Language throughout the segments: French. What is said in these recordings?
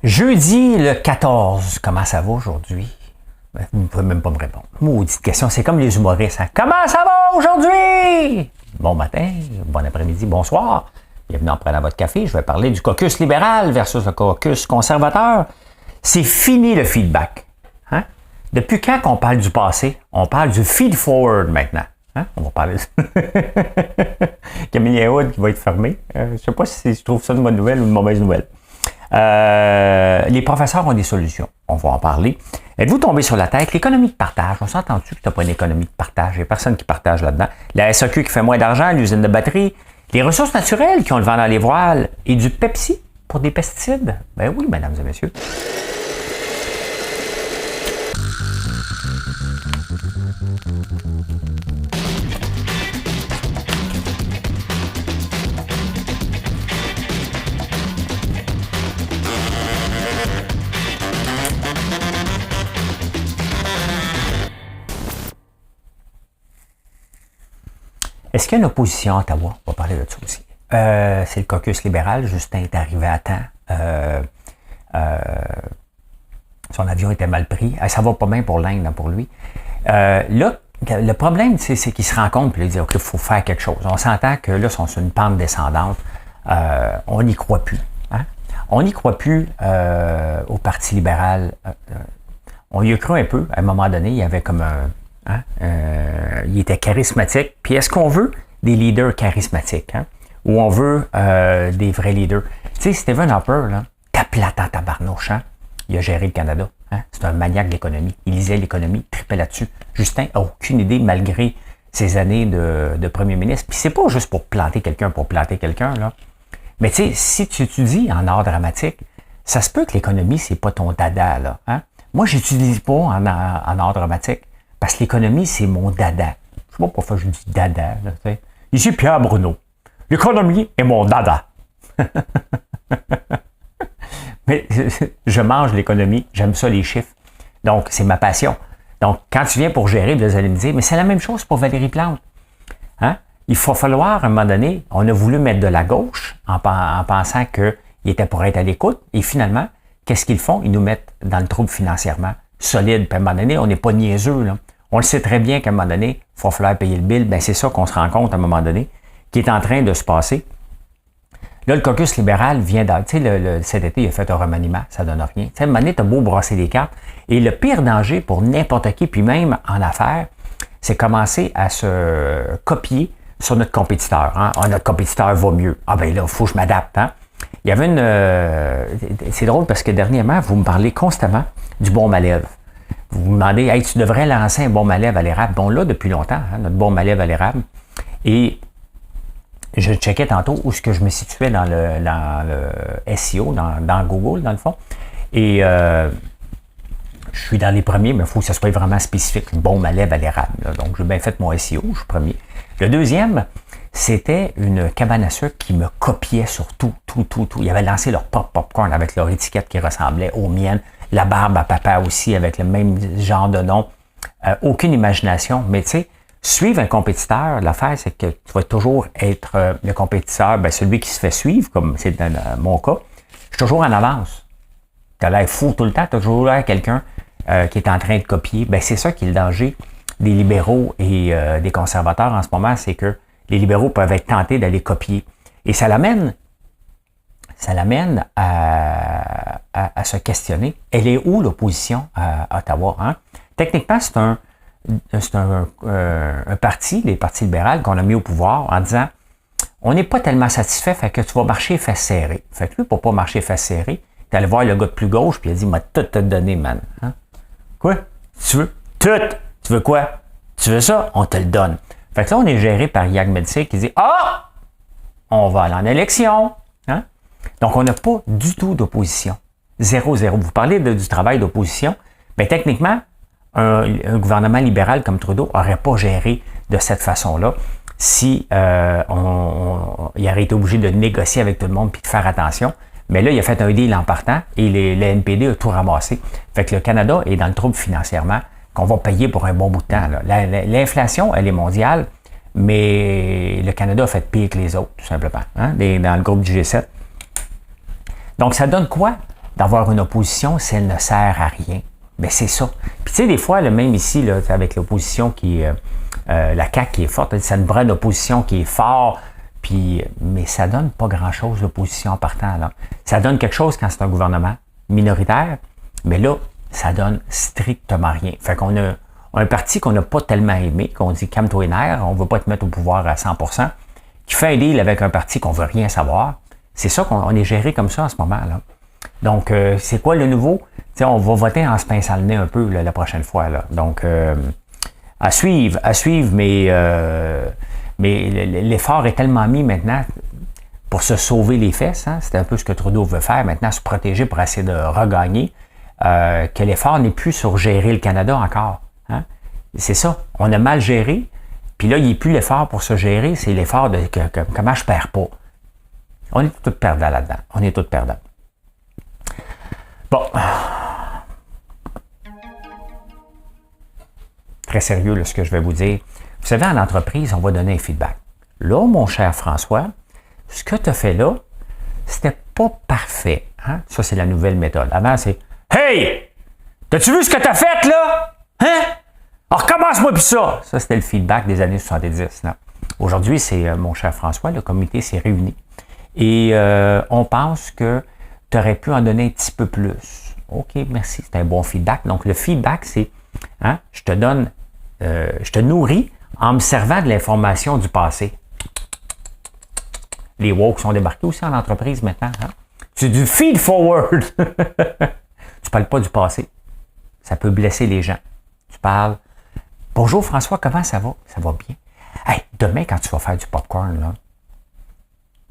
Jeudi le 14, comment ça va aujourd'hui? Vous ne pouvez même pas me répondre. Maudite question, c'est comme les humoristes. Hein? Comment ça va aujourd'hui? Bon matin, bon après-midi, bonsoir. Bienvenue en prenant votre café. Je vais parler du caucus libéral versus le caucus conservateur. C'est fini le feedback. Hein? Depuis quand qu'on parle du passé? On parle du feed-forward maintenant. Hein? On va parler Camille Wood qui va être fermé. Je ne sais pas si je trouve ça une bonne nouvelle ou une mauvaise nouvelle. Les professeurs ont des solutions. On va en parler. Êtes-vous tombé sur la tête? L'économie de partage. On s'entend-tu que tu n'as pas une économie de partage? Il n'y a personne qui partage là-dedans. La SAQ qui fait moins d'argent, l'usine de batterie, les ressources naturelles qui ont le vent dans les voiles et du Pepsi pour des pesticides. Ben oui, mesdames et messieurs. Est-ce qu'il y a une opposition à Ottawa? On va parler de ça aussi. C'est le caucus libéral. Justin est arrivé à temps. Son avion était mal pris. Ça va pas bien pour l'Inde, hein, pour lui. Là, le problème, c'est qu'il se rend compte et il dit OK, il faut faire quelque chose. On s'entend que là, ils sont sur une pente descendante. On n'y croit plus. Hein? On n'y croit plus au Parti libéral. On y a cru un peu. À un moment donné, il y avait comme un... Hein? Il était charismatique. Puis est-ce qu'on veut des leaders charismatiques? Hein? Ou on veut des vrais leaders? Tu sais, Stephen Harper, là, tape la tête à tabarnouche, hein? Il a géré le Canada. Hein? C'est un maniaque de l'économie. Il lisait l'économie, tripait là-dessus. Justin n'a aucune idée, malgré ses années de premier ministre. Puis c'est pas juste pour planter quelqu'un, là. Mais tu sais, si tu étudies en art dramatique, ça se peut que l'économie, c'est pas ton dada, là. Hein? Moi, j'étudie pas en art dramatique. Parce que l'économie, c'est mon dada. Je sais pas pourquoi je dis dada. Là, ici, Pierre Bruno. L'économie est mon dada. Mais je mange l'économie. J'aime ça, les chiffres. Donc, c'est ma passion. Donc, quand tu viens pour gérer, vous allez me dire, mais c'est la même chose pour Valérie Plante. Hein? Il faut falloir, à un moment donné, on a voulu mettre de la gauche en pensant qu'il était pour être à l'écoute. Et finalement, qu'est-ce qu'ils font? Ils nous mettent dans le trouble financièrement. Solide. Puis à un moment donné, on n'est pas niaiseux, là. On le sait très bien qu'à un moment donné, il va falloir payer le bill. Ben, c'est ça qu'on se rend compte à un moment donné, qui est en train de se passer. Là, le caucus libéral vient tu sais, cet été, il a fait un remaniement, ça donne rien. Tu sais, à un moment donné, t'as beau brasser les cartes. Et le pire danger pour n'importe qui, puis même en affaires, c'est commencer à se copier sur notre compétiteur. Hein? Ah, notre compétiteur va mieux. Ah ben là, il faut que je m'adapte. Hein? Il y avait c'est drôle parce que dernièrement, vous me parlez constamment du baume à lèvres. Vous me demandez, hey, tu devrais lancer un baume à lèvres à l'érable. Bon, là, depuis longtemps, hein, notre baume à lèvres à l'érable. Et je checkais tantôt où est-ce que je me situais dans le SEO, dans Google, dans le fond. Et je suis dans les premiers, mais il faut que ça soit vraiment spécifique, le baume à lèvres à l'érable. Là. Donc, j'ai bien fait mon SEO, je suis premier. Le deuxième, c'était une cabane à sucre qui me copiait sur tout. Ils avaient lancé leur popcorn avec leur étiquette qui ressemblait aux miennes. La barbe à papa aussi avec le même genre de nom. Aucune imagination. Mais tu sais, suivre un compétiteur, l'affaire, c'est que tu vas toujours être le compétiteur, ben, celui qui se fait suivre, comme c'est dans mon cas. Je suis toujours en avance. Tu as l'air fou tout le temps. Tu as toujours l'air quelqu'un qui est en train de copier. Ben, c'est ça qui est le danger des libéraux et des conservateurs en ce moment, c'est que les libéraux peuvent être tentés d'aller copier. Et ça l'amène à se questionner. Elle est où l'opposition à Ottawa? Hein? Techniquement, c'est un parti, les partis libéraux, qu'on a mis au pouvoir en disant on n'est pas tellement satisfait, fait que tu vas marcher fesses serrées. Fait que lui, pour pas marcher fesses serrées, tu allé voir le gars de plus gauche, puis il a dit m'a tout te donné, man. Hein? Quoi? Tu veux? Tout! Tu veux quoi? Tu veux ça? On te le donne. Fait que là, on est géré par Yag Medsik qui dit ah! On va aller en élection. Hein? Donc, on n'a pas du tout d'opposition. 0-0. Vous parlez du travail d'opposition. Bien, techniquement, un gouvernement libéral comme Trudeau n'aurait pas géré de cette façon-là si il aurait été obligé de négocier avec tout le monde puis de faire attention. Mais là, il a fait un deal en partant et le NPD a tout ramassé. Fait que le Canada est dans le trouble financièrement qu'on va payer pour un bon bout de temps. Là. L'inflation, elle est mondiale, mais le Canada a fait pire que les autres, tout simplement, hein, dans le groupe du G7. Donc, ça donne quoi? d'avoir une opposition si elle ne sert à rien. Ben c'est ça. Puis tu sais, des fois, là, même ici, là, avec l'opposition qui est... la CAQ qui est forte, ça nous prend une opposition qui est forte, puis, mais ça donne pas grand-chose, l'opposition en partant. Là. Ça donne quelque chose quand c'est un gouvernement minoritaire, mais là, ça donne strictement rien. Fait qu'on a un parti qu'on n'a pas tellement aimé, qu'on dit calme-toi les nerfs, on ne veut pas te mettre au pouvoir à 100%, qui fait un deal avec un parti qu'on veut rien savoir. C'est ça qu'on est géré comme ça en ce moment. Là. Donc, c'est quoi le nouveau? T'sais, on va voter en se pinçant le nez un peu là, la prochaine fois. Là. Donc, à suivre, mais l'effort est tellement mis maintenant pour se sauver les fesses. Hein? C'est un peu ce que Trudeau veut faire maintenant, se protéger pour essayer de regagner, que l'effort n'est plus sur gérer le Canada encore. Hein? C'est ça. On a mal géré, puis là, il n'y a plus l'effort pour se gérer, c'est l'effort de comment je perds pas. On est tous perdants là-dedans. On est tous perdants. Bon. Très sérieux, là, ce que je vais vous dire. Vous savez, en entreprise, on va donner un feedback. Là, mon cher François, ce que tu as fait là, c'était pas parfait. Hein? Ça, c'est la nouvelle méthode. Avant, c'est « Hey! T'as-tu vu ce que tu as fait, là? Hein? Alors, recommence-moi plus ça! » Ça, c'était le feedback des années 70. Là. Aujourd'hui, c'est, mon cher François, le comité s'est réuni. Et on pense que tu aurais pu en donner un petit peu plus. OK, merci, c'est un bon feedback. Donc, le feedback, c'est hein, je te nourris en me servant de l'information du passé. Les woke sont débarqués aussi en entreprise maintenant. Hein? C'est du feed forward. Tu parles pas du passé. Ça peut blesser les gens. Tu parles « Bonjour François, comment ça va? » Ça va bien. Hey, demain, quand tu vas faire du popcorn, là,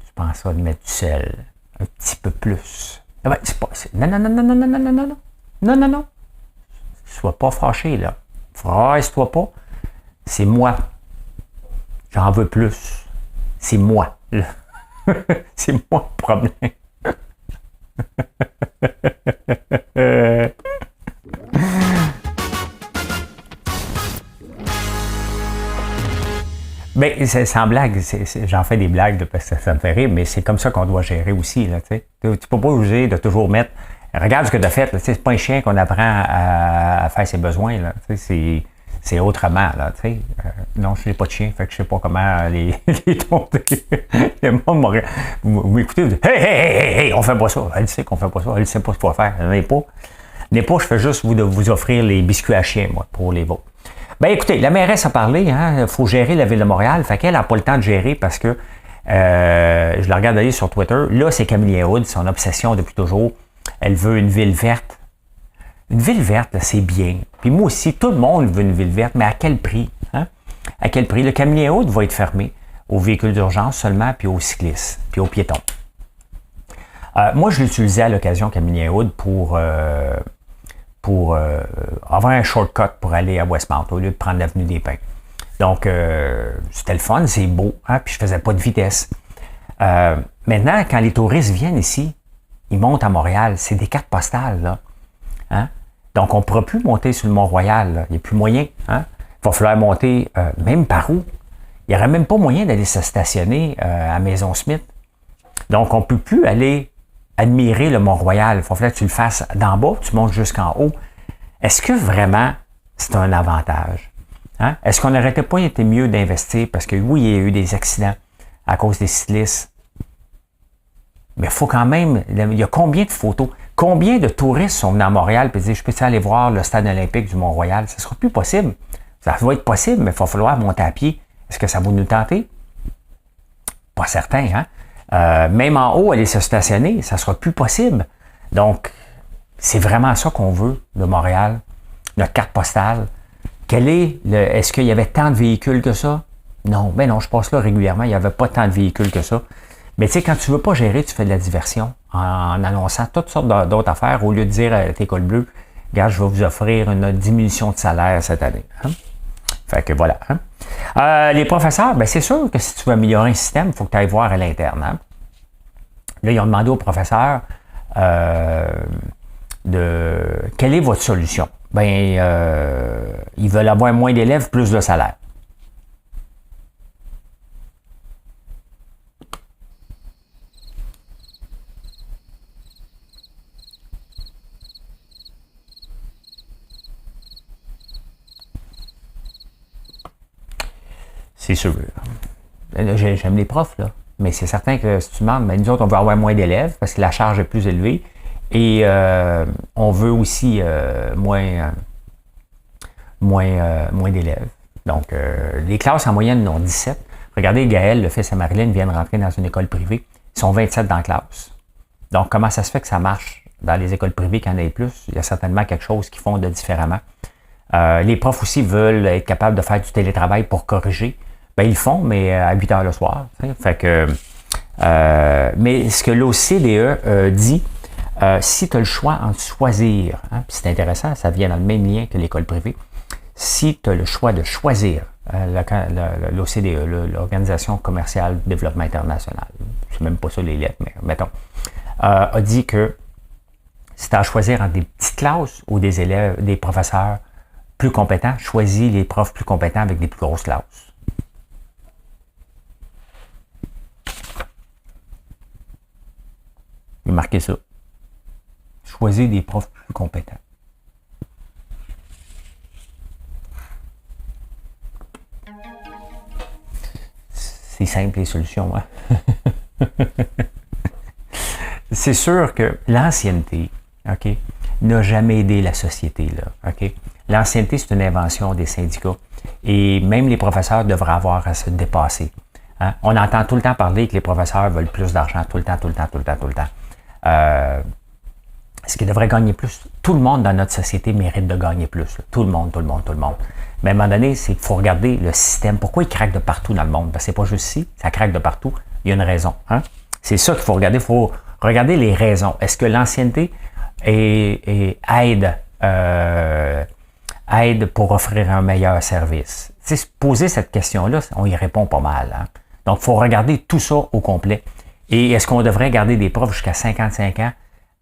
tu penses à mettre du sel un petit peu plus. Ah ben, c'est pas, non. Non. Sois pas fâché, là. Fraise-toi pas. C'est moi. J'en veux plus. C'est moi. Là. C'est moi le problème. Ben, sans blague, j'en fais des blagues parce que ça me fait rire, mais c'est comme ça qu'on doit gérer aussi. Là, tu peux pas oser de toujours mettre. Regarde ce que tu as fait. C'est pas un chien qu'on apprend à faire ses besoins. Là, c'est autrement. Là, non, je n'ai pas de chien, fait que je sais pas comment les tomber. Le monde m'aurait. Vous m'écoutez, vous dites hey, on fait pas ça. Elle sait qu'on fait pas ça. Elle sait pas ce qu'on va faire. Elle n'est pas. Je fais juste vous offrir les biscuits à chien, moi, pour les vôtres. Ben écoutez, la mairesse a parlé, hein, faut gérer la ville de Montréal, fait qu'elle n'a pas le temps de gérer parce que je la regarde aller sur Twitter. Là, c'est Camille Hood, son obsession depuis toujours. Elle veut une ville verte. Une ville verte, c'est bien. Puis moi aussi, tout le monde veut une ville verte, mais à quel prix? Hein? À quel prix? Le Camille Hood va être fermé aux véhicules d'urgence seulement, puis aux cyclistes, puis aux piétons. Moi, je l'utilisais à l'occasion, Camille Hood, pour avoir un shortcut pour aller à Westmount au lieu de prendre l'avenue des Pins. Donc, c'était le fun, c'est beau, hein, puis je faisais pas de vitesse. Maintenant, quand les touristes viennent ici, ils montent à Montréal, c'est des cartes postales, là. Hein? Donc, on ne pourra plus monter sur le Mont-Royal, là. Il n'y a plus moyen. Hein? Il va falloir monter même par où? Il n'y aurait même pas moyen d'aller se stationner à Maison Smith. Donc, on ne peut plus aller admirer le Mont-Royal. Il faut que tu le fasses d'en bas, tu montes jusqu'en haut. Est-ce que vraiment c'est un avantage? Hein? Est-ce qu'on n'aurait pas été mieux d'investir? Parce que oui, il y a eu des accidents à cause des cyclistes. Mais il faut quand même... Il y a combien de photos? Combien de touristes sont venus à Montréal et disent « Je peux aller voir le stade olympique du Mont-Royal? » Ça ne sera plus possible. Ça va être possible, mais il va falloir monter à pied. Est-ce que ça va nous tenter? Pas certain, hein? Même en haut, aller se stationner, ça ne sera plus possible. Donc, c'est vraiment ça qu'on veut de Montréal, notre carte postale. Est-ce qu'il y avait tant de véhicules que ça? Non, ben non, je passe là régulièrement, il n'y avait pas tant de véhicules que ça. Mais tu sais, quand tu ne veux pas gérer, tu fais de la diversion en annonçant toutes sortes d'autres affaires au lieu de dire à tes cols bleus, regarde, je vais vous offrir une diminution de salaire cette année. Hein? Fait que voilà. Hein? Les professeurs, ben c'est sûr que si tu veux améliorer un système, il faut que tu ailles voir à l'interne. Hein? Là, ils ont demandé aux professeurs quelle est votre solution? Ben, ils veulent avoir moins d'élèves, plus de salaire. C'est sûr. J'aime les profs, là. Mais c'est certain que si tu demandes, ben, nous autres, on veut avoir moins d'élèves parce que la charge est plus élevée. Et on veut aussi moins d'élèves. Donc, les classes en moyenne en ont 17. Regardez, Gaël, le fils à Marilyn, vient de rentrer dans une école privée. Ils sont 27 dans la classe. Donc, comment ça se fait que ça marche dans les écoles privées qu'il y en ait plus? Il y a certainement quelque chose qu'ils font de différemment. Les profs aussi veulent être capables de faire du télétravail pour corriger. Ben, ils le font, mais à 8 heures le soir. Fait que, mais ce que l'OCDE dit, si tu as le choix entre choisir, hein, puis c'est intéressant, ça vient dans le même lien que l'école privée, si tu as le choix de choisir l'OCDE, l'Organisation commerciale de développement international, c'est même pas ça les lettres, mais mettons, a dit que si tu as à choisir entre des petites classes ou des élèves, des professeurs plus compétents, choisis les profs plus compétents avec des plus grosses classes. J'ai marqué ça. Choisis des profs plus compétents. C'est simple les solutions, hein? C'est sûr que l'ancienneté, OK, n'a jamais aidé la société, là, OK? L'ancienneté, c'est une invention des syndicats. Et même les professeurs devraient avoir à se dépasser. Hein? On entend tout le temps parler que les professeurs veulent plus d'argent, tout le temps. Ce qui devrait gagner plus. Tout le monde dans notre société mérite de gagner plus. Là. Tout le monde. Mais à un moment donné, il faut regarder le système. Pourquoi il craque de partout dans le monde? Parce que c'est pas juste ici, ça craque de partout. Il y a une raison. Hein? C'est ça qu'il faut regarder. Il faut regarder les raisons. Est-ce que l'ancienneté aide pour offrir un meilleur service? Tu sais, poser cette question-là, on y répond pas mal. Hein? Donc, il faut regarder tout ça au complet. Et est-ce qu'on devrait garder des profs jusqu'à 55 ans?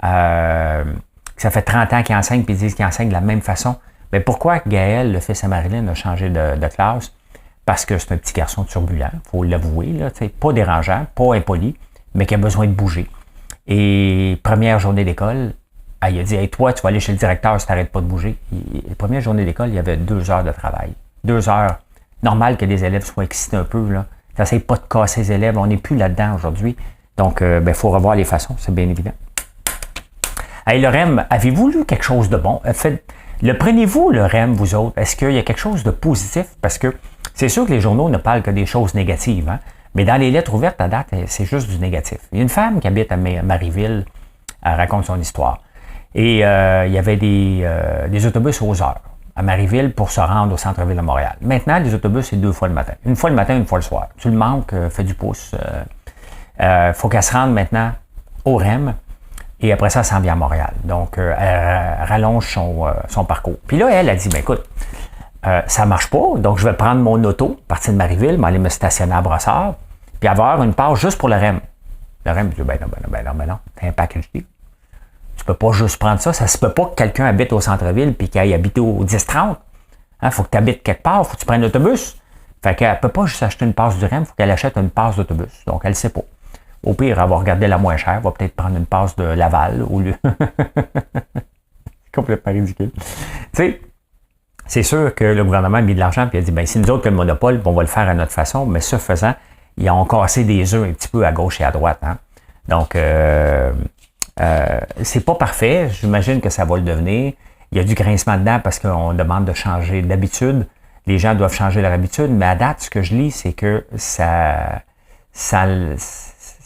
Ça fait 30 ans qu'ils enseignent puis ils disent qu'ils enseignent de la même façon. Mais pourquoi Gaël, le fils à Marilyn, a changé de classe? Parce que c'est un petit garçon turbulent, il faut l'avouer, là, pas dérangeant, pas impoli, mais qui a besoin de bouger. Et première journée d'école, il a dit hey, toi, tu vas aller chez le directeur si tu n'arrêtes pas de bouger. La première journée d'école, il y avait 2 heures de travail. 2 heures. Normal que les élèves soient excités un peu. Là. Tu n'essayes pas de casser les élèves, on n'est plus là-dedans aujourd'hui. Donc, il faut revoir les façons, c'est bien évident. Hey, le REM, avez-vous lu quelque chose de bon? Le prenez-vous, le REM, vous autres? Est-ce qu'il y a quelque chose de positif? Parce que c'est sûr que les journaux ne parlent que des choses négatives, hein? Mais dans les lettres ouvertes, à date, c'est juste du négatif. Il y a une femme qui habite à Marieville, elle raconte son histoire. Et il y avait des autobus aux heures à Marieville pour se rendre au centre-ville de Montréal. Maintenant, les autobus, c'est 2 fois le matin. Une fois le matin, une fois le soir. Tu le manques, fais du pouce. Faut qu'elle se rende maintenant au REM. Et après ça, elle s'en vient à Montréal. Donc, elle rallonge son parcours. Puis là, elle a dit, écoute, ça ne marche pas, donc je vais prendre mon auto, partir de Marieville, m'aller me stationner à Brossard, puis avoir une part juste pour le REM. Le REM dit, non, t'as un package deal. Tu peux pas juste prendre ça. Ça se peut pas que quelqu'un habite au centre-ville puis qu'il aille habiter au 10-30. Il faut que tu habites quelque part, faut que tu prennes l'autobus. Fait qu'elle ne peut pas juste acheter une passe du REM, il faut qu'elle achète une passe d'autobus. Donc, elle ne sait pas. Au pire, elle va regarder la moins chère, elle va peut-être prendre une passe de Laval au lieu. C'est complètement ridicule. Tu sais, c'est sûr que le gouvernement a mis de l'argent et a dit, si nous autres que le monopole, on va le faire à notre façon, mais ce faisant, ils ont cassé des œufs un petit peu à gauche et à droite. Hein? Donc, c'est pas parfait. J'imagine que ça va le devenir. Il y a du grincement dedans parce qu'on demande de changer d'habitude. Les gens doivent changer leur habitude, mais à date, ce que je lis, c'est que ça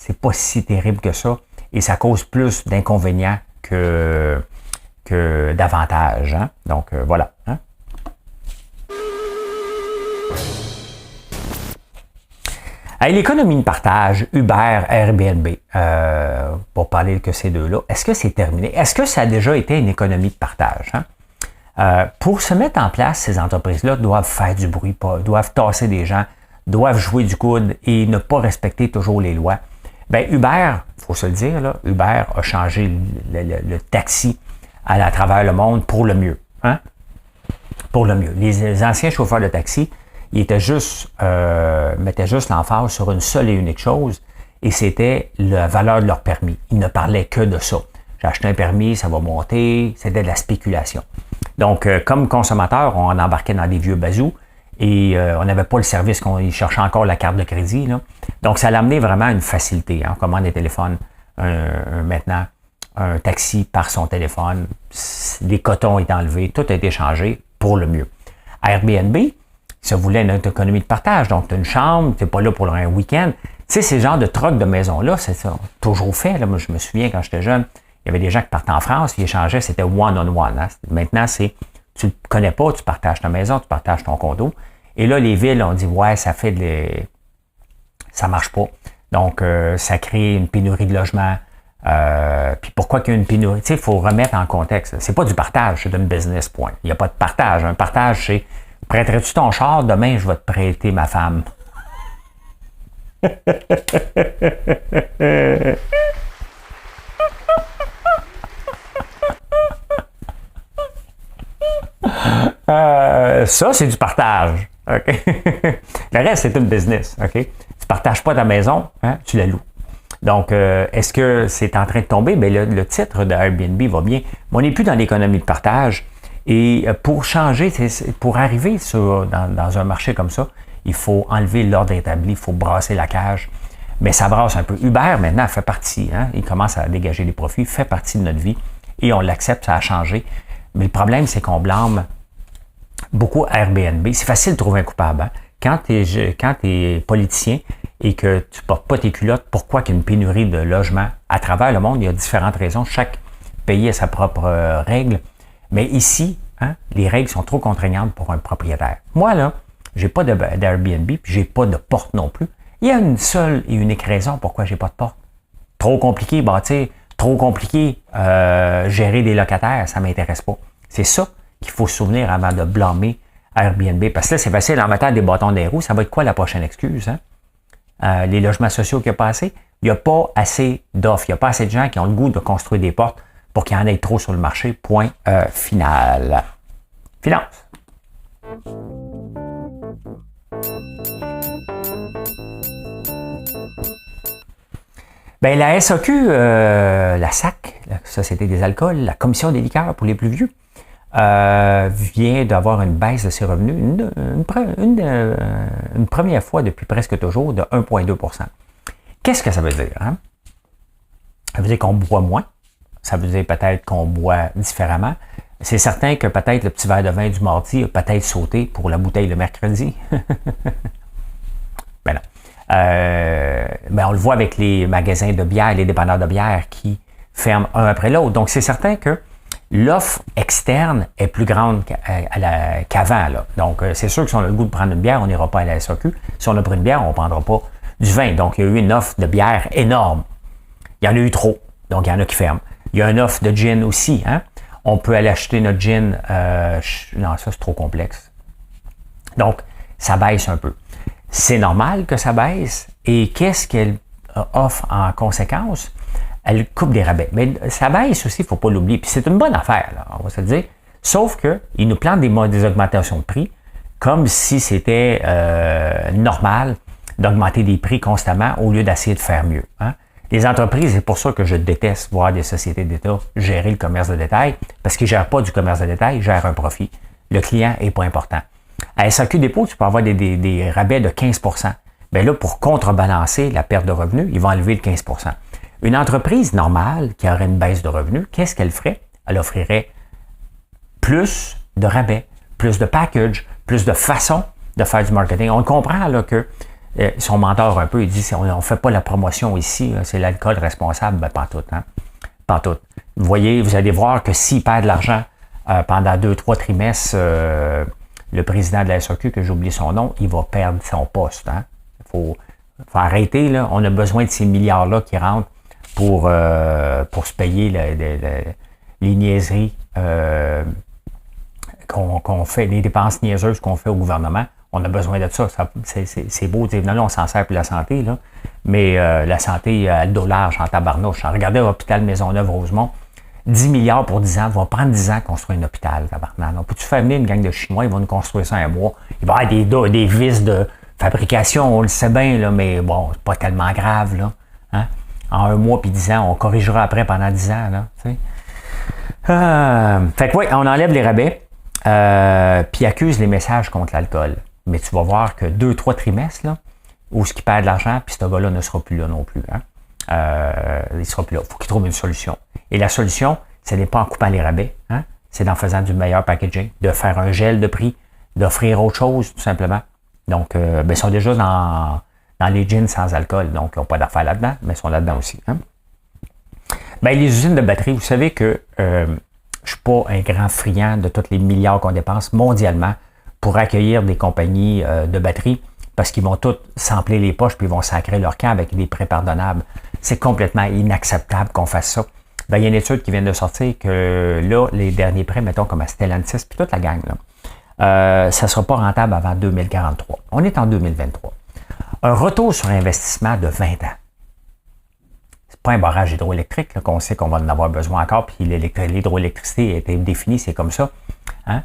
c'est pas si terrible que ça et ça cause plus d'inconvénients que d'avantages. Hein? Donc, voilà. Hein? Hey, l'économie de partage, Uber, Airbnb, pour parler que ces deux-là, est-ce que c'est terminé? Est-ce que ça a déjà été une économie de partage? Hein? Pour se mettre en place, ces entreprises-là doivent faire du bruit, doivent tasser des gens, doivent jouer du coude et ne pas respecter toujours les lois. Uber, il faut se le dire, là, Uber a changé le taxi à travers le monde pour le mieux. Hein? Pour le mieux. Les anciens chauffeurs de taxi, ils mettaient juste l'emphase sur une seule et unique chose, et c'était la valeur de leur permis. Ils ne parlaient que de ça. J'ai acheté un permis, ça va monter, c'était de la spéculation. Donc, comme consommateur, on embarquait dans des vieux bazous, Et on n'avait pas le service, il cherchait encore la carte de crédit. Là. Donc, ça l'a amené vraiment une facilité. On commande des téléphones maintenant, un taxi par son téléphone, les cotons est enlevé, tout a été changé pour le mieux. Airbnb, ça voulait une économie de partage. Donc, tu as une chambre, tu n'es pas là pour un week-end. Tu sais, ces genres de trocs de maison-là, c'est ça, toujours fait. Là. Moi, je me souviens, quand j'étais jeune, il y avait des gens qui partaient en France, ils échangeaient, c'était one-on-one. Hein. Maintenant, c'est, tu ne connais pas, tu partages ta maison, tu partages ton condo. Et là, les villes ont dit, ouais, ça marche pas. Donc, ça crée une pénurie de logements. Puis pourquoi qu'il y a une pénurie? Tu sais, il faut remettre en contexte. C'est pas du partage, c'est d'un business, point. Il n'y a pas de partage. Un partage, c'est prêterais-tu ton char? Demain, je vais te prêter ma femme. Ça, c'est du partage. Okay? Le reste, c'est une business. Okay? Tu ne partages pas ta maison, hein, tu la loues. Donc, est-ce que c'est en train de tomber? Bien, le titre de Airbnb va bien, mais on n'est plus dans l'économie de partage. Et pour changer, pour arriver dans un marché comme ça, il faut enlever l'ordre établi, il faut brasser la cage. Mais ça brasse un peu. Uber, maintenant, fait partie. Hein, il commence à dégager des profits, fait partie de notre vie. Et on l'accepte, ça a changé. Mais le problème, c'est qu'on blâme beaucoup Airbnb. C'est facile de trouver un coupable. Hein? Quand tu es politicien et que tu ne portes pas tes culottes, pourquoi qu'il y a une pénurie de logements à travers le monde? Il y a différentes raisons. Chaque pays a sa propre règle. Mais ici, hein, les règles sont trop contraignantes pour un propriétaire. Moi, là, j'ai pas d'Airbnb, puis j'ai pas de porte non plus. Il y a une seule et unique raison pourquoi j'ai pas de porte. Trop compliqué bâtir, trop compliqué gérer des locataires, ça m'intéresse pas. C'est ça qu'il faut se souvenir avant de blâmer Airbnb. Parce que là, c'est facile en mettant des bâtons dans les roues. Ça va être quoi la prochaine excuse? Hein? Les logements sociaux qu'il y a pas assez, il n'y a pas assez d'offres. Il n'y a pas assez de gens qui ont le goût de construire des portes pour qu'il y en ait trop sur le marché. Point final. Finance. Bien, la SAQ, la SAC, la Société des alcools, la Commission des liqueurs pour les plus vieux, vient d'avoir une baisse de ses revenus, une première fois depuis presque toujours, de 1,2 %. Qu'est-ce que ça veut dire? Hein? Ça veut dire qu'on boit moins. Ça veut dire peut-être qu'on boit différemment. C'est certain que peut-être le petit verre de vin du mardi a peut-être sauté pour la bouteille le mercredi. Ben non. Ben on le voit avec les magasins de bière, les dépanneurs de bière qui ferment un après l'autre. Donc, c'est certain que l'offre externe est plus grande qu'avant. Là. Donc, c'est sûr que si on a le goût de prendre une bière, on n'ira pas à la SAQ. Si on a pris une bière, on ne prendra pas du vin. Donc, il y a eu une offre de bière énorme. Il y en a eu trop. Donc, il y en a qui ferment. Il y a une offre de gin aussi. Hein? On peut aller acheter notre gin. Non, ça, c'est trop complexe. Donc, ça baisse un peu. C'est normal que ça baisse. Et qu'est-ce qu'elle offre en conséquence? Elle coupe des rabais. Mais ça baisse aussi, il ne faut pas l'oublier. Puis c'est une bonne affaire, là, on va se le dire. Sauf qu'ils nous plantent des augmentations de prix comme si c'était normal d'augmenter des prix constamment au lieu d'essayer de faire mieux. Hein? Les entreprises, c'est pour ça que je déteste voir des sociétés d'État gérer le commerce de détail, parce qu'ils ne gèrent pas du commerce de détail, ils gèrent un profit. Le client n'est pas important. À SAQ Dépôt, tu peux avoir des rabais de 15 %. Bien là, pour contrebalancer la perte de revenus, ils vont enlever le 15 %. Une entreprise normale qui aurait une baisse de revenus, qu'est-ce qu'elle ferait? Elle offrirait plus de rabais, plus de package, plus de façons de faire du marketing. On comprend là, que son mentor un peu, il dit on ne fait pas la promotion ici, c'est l'alcool responsable. Ben, pas tout, hein? Pas tout. Vous voyez, vous allez voir que s'il perd de l'argent pendant 2-3 trimestres, le président de la SAQ, que j'ai oublié son nom, il va perdre son poste. Hein? Faut arrêter, là. On a besoin de ces milliards-là qui rentrent pour se payer les niaiseries qu'on fait, les dépenses niaiseuses qu'on fait au gouvernement. On a besoin de ça. C'est beau de dire, non, on s'en sert pour la santé, là. Mais la santé a le dos large en tabarnouche. Regardez l'hôpital Maisonneuve-Rosemont, 10 milliards pour 10 ans. Il va prendre 10 ans à construire un hôpital, tabarnak. On peut-tu faire venir une gang de Chinois, ils vont nous construire ça un mois. Il va y avoir des vis de fabrication, on le sait bien, là, mais bon, c'est pas tellement grave, là. Hein? En un mois puis 10 ans, on corrigera après pendant 10 ans, là. Fait que oui, on enlève les rabais, puis accuse les messages contre l'alcool. mais tu vas voir que 2-3 trimestres, là, où ce qui perd de l'argent, puis ce gars-là ne sera plus là non plus. Hein? Il ne sera plus là. Il faut qu'il trouve une solution. Et la solution, ce n'est pas en coupant les rabais, hein? C'est en faisant du meilleur packaging, de faire un gel de prix, d'offrir autre chose, tout simplement. Donc, ils sont déjà dans les jeans sans alcool, donc ils n'ont pas d'affaires là-dedans, mais ils sont là-dedans aussi. Hein? Les usines de batterie, vous savez que je ne suis pas un grand friand de tous les milliards qu'on dépense mondialement pour accueillir des compagnies de batterie, parce qu'ils vont tous s'emplir les poches puis ils vont sacrer leur camp avec des prêts pardonnables. C'est complètement inacceptable qu'on fasse ça. Il y a une étude qui vient de sortir que là, les derniers prêts, mettons comme à Stellantis puis toute la gang, là, ça ne sera pas rentable avant 2043. On est en 2023. Un retour sur investissement de 20 ans. C'est pas un barrage hydroélectrique là, qu'on sait qu'on va en avoir besoin encore, puis l'hydroélectricité a été définie, c'est comme ça. Hein?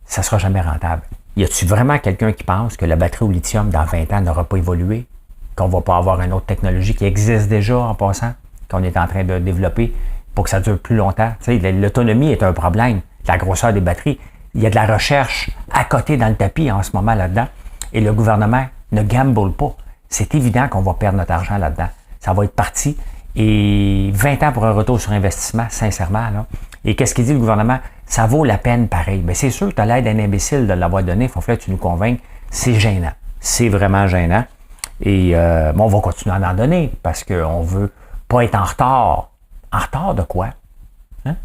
Ça ne sera jamais rentable. Y a-t-il vraiment quelqu'un qui pense que la batterie au lithium dans 20 ans n'aura pas évolué, qu'on ne va pas avoir une autre technologie qui existe déjà en passant, qu'on est en train de développer pour que ça dure plus longtemps? Tu sais, l'autonomie est un problème, la grosseur des batteries. Il y a de la recherche à côté dans le tapis en ce moment là-dedans, et le gouvernement ne gamble pas. C'est évident qu'on va perdre notre argent là-dedans. Ça va être parti. Et 20 ans pour un retour sur investissement, sincèrement. Là. Et qu'est-ce qu'il dit le gouvernement? Ça vaut la peine pareil. Mais c'est sûr que tu as l'aide d'un imbécile de l'avoir donné. Il faut que tu nous convainques. C'est gênant. C'est vraiment gênant. Et on va continuer à en donner parce qu'on ne veut pas être en retard. En retard de quoi? Hein?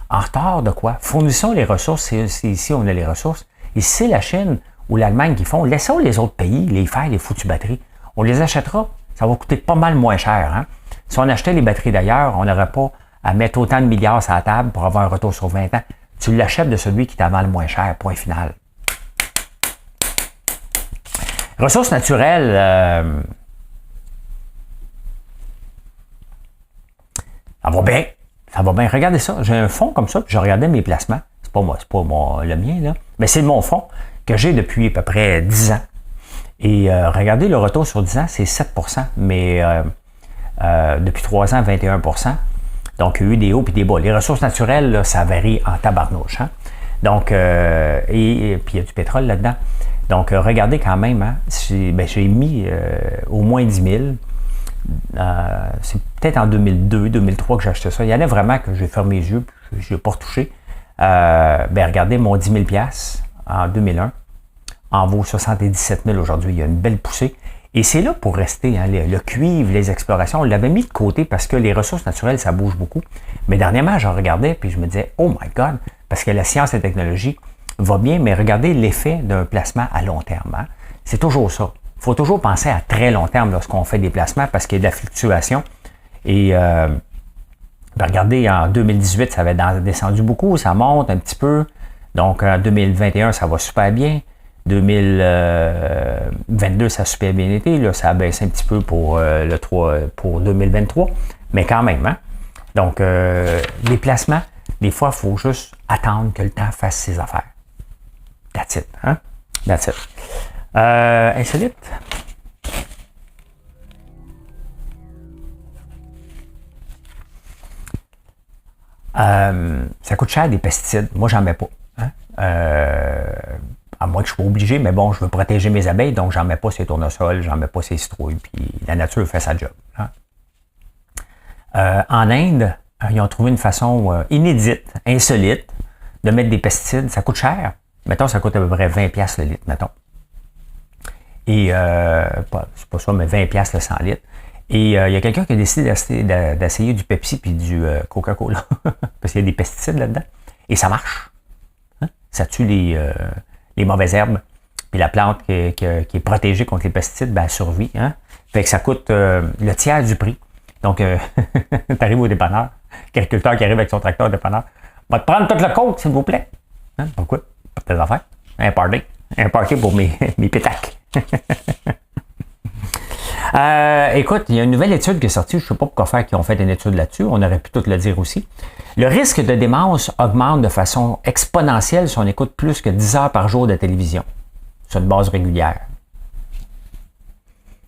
En retard de quoi? Fournissons les ressources. C'est ici on a les ressources. Et si c'est la Chine ou l'Allemagne qui font, laissons les autres pays les faire, les foutues batteries. On les achètera. Ça va coûter pas mal moins cher. Hein? Si on achetait les batteries d'ailleurs, on n'aurait pas à mettre autant de milliards sur la table pour avoir un retour sur 20 ans. Tu l'achètes de celui qui t'a vendu le moins cher, point final. Ressources naturelles, ça va bien. Ça va bien. Regardez ça. J'ai un fonds comme ça, puis je regardais mes placements. C'est pas moi, c'est pas le mien, là. Mais c'est mon fonds que j'ai depuis à peu près 10 ans. Et regardez, le retour sur 10 ans, c'est 7%, mais depuis 3 ans, 21%. Donc, il y a eu des hauts et des bas. Les ressources naturelles, là, ça varie en tabarnouche. Hein? Donc, et puis il y a du pétrole là-dedans. Donc, regardez quand même, hein, j'ai mis au moins 10 000. C'est peut-être en 2002, 2003 que j'ai acheté ça. Il y en a vraiment que j'ai fermé les yeux, je n'ai pas retouché. Regardez, mon 10 000 $ en 2001 en vaut 77 000 aujourd'hui. Il y a une belle poussée. Et c'est là pour rester, hein, le cuivre, les explorations. On l'avait mis de côté parce que les ressources naturelles, ça bouge beaucoup. Mais dernièrement, j'en regardais puis je me disais, oh my God, parce que la science et la technologie va bien, mais regardez l'effet d'un placement à long terme. Hein. C'est toujours ça. Il faut toujours penser à très long terme lorsqu'on fait des placements parce qu'il y a de la fluctuation. Et regardez, en 2018, ça avait descendu beaucoup, ça monte un petit peu. Donc, en 2021, ça va super bien. 2022, ça a super bien été. Là, ça a baissé un petit peu pour, pour 2023. Mais quand même, hein? Donc, les placements, des fois, il faut juste attendre que le temps fasse ses affaires. That's it. Hein? That's it. Insolite. Ça coûte cher des pesticides. Moi, j'en mets pas. Hein? À moins que je sois obligé, mais bon, je veux protéger mes abeilles, donc j'en mets pas ces tournesols, j'en mets pas ces citrouilles, puis la nature fait sa job. Hein? En Inde, ils ont trouvé une façon inédite, insolite, de mettre des pesticides. Ça coûte cher. Mettons, ça coûte à peu près 20$ le litre, mettons. Et, c'est pas ça, mais 20$ le 100 litres. Et il y a quelqu'un qui a décidé d'essayer du Pepsi puis du Coca-Cola, parce qu'il y a des pesticides là-dedans. Et ça marche. Hein? Ça tue les mauvaises herbes. Puis la plante qui est protégée contre les pesticides, ben, elle survit. Hein? Fait que ça coûte le tiers du prix. Donc, tu arrives au dépanneur, l'agriculteur qui arrive avec son tracteur au dépanneur, va te prendre toute la côte, s'il vous plaît. Hein? Pourquoi? Pas tes affaires. Un party. Un party pour mes pétacs. Écoute, il y a une nouvelle étude qui est sortie, je ne sais pas pourquoi faire qu'ils ont fait une étude là-dessus, on aurait pu tout le dire aussi. Le risque de démence augmente de façon exponentielle si on écoute plus que 10 heures par jour de télévision, sur une base régulière.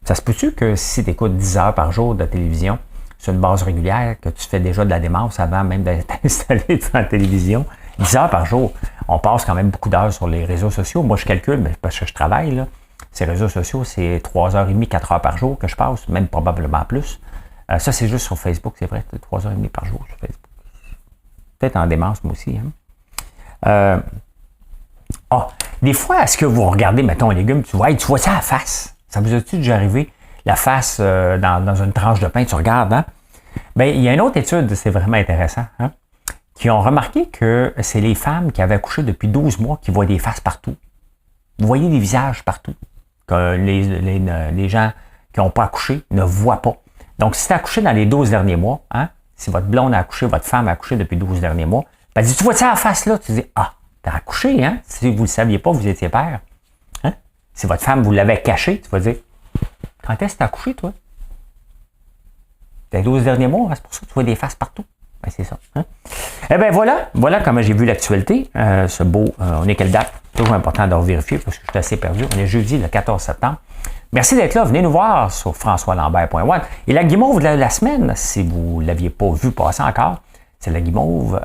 Ça se peut-tu que si tu écoutes 10 heures par jour de télévision sur une base régulière, que tu fais déjà de la démence avant même d'être installé devant la télévision, 10 heures par jour, On passe quand même beaucoup d'heures sur les réseaux sociaux. Moi, je calcule, mais parce que je travaille, là, ces réseaux sociaux, c'est 3h30, 4 heures par jour que je passe, même probablement plus. Ça, c'est juste sur Facebook, c'est vrai, 3h30 par jour sur Facebook. Peut-être en démence, moi aussi. Hein? Des fois, est-ce que vous regardez, mettons, un légume, tu vois ça à la face? Ça vous a-t-il déjà arrivé? La face dans une tranche de pain, tu regardes, hein? Bien, il y a une autre étude, c'est vraiment intéressant, hein? Qui ont remarqué que c'est les femmes qui avaient accouché depuis 12 mois qui voient des faces partout. Vous voyez des visages partout que les gens qui n'ont pas accouché ne voient pas. Donc, si tu as accouché dans les 12 derniers mois, hein, si votre blonde a accouché, votre femme a accouché depuis 12 derniers mois, ben, tu vois ça à la face là, tu dis, t'as accouché, hein? Si vous ne le saviez pas, vous étiez père. Hein? Si votre femme vous l'avait caché, tu vas dire, quand est-ce que tu as accouché, toi? Dans les 12 derniers mois, hein, c'est pour ça que tu vois des faces partout. Ben, c'est ça. Hein? Eh bien, voilà comment j'ai vu l'actualité. Ce beau, on est quelle date? Toujours important de vérifier parce que je suis assez perdu. On est jeudi, le 14 septembre. Merci d'être là. Venez nous voir sur françoislambert.one. Et la guimauve de la semaine, si vous ne l'aviez pas vu passer encore, c'est la guimauve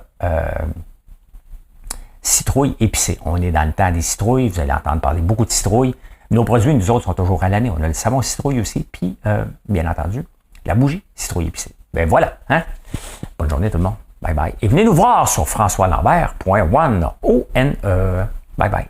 citrouille épicée. On est dans le temps des citrouilles. Vous allez entendre parler beaucoup de citrouilles. Nos produits, nous autres, sont toujours à l'année. On a le savon citrouille aussi. Puis, bien entendu, la bougie citrouille épicée. Ben voilà. Hein? Bonne journée tout le monde. Bye bye. Et venez nous voir sur françoislambert.one. O-N-E. Bye bye.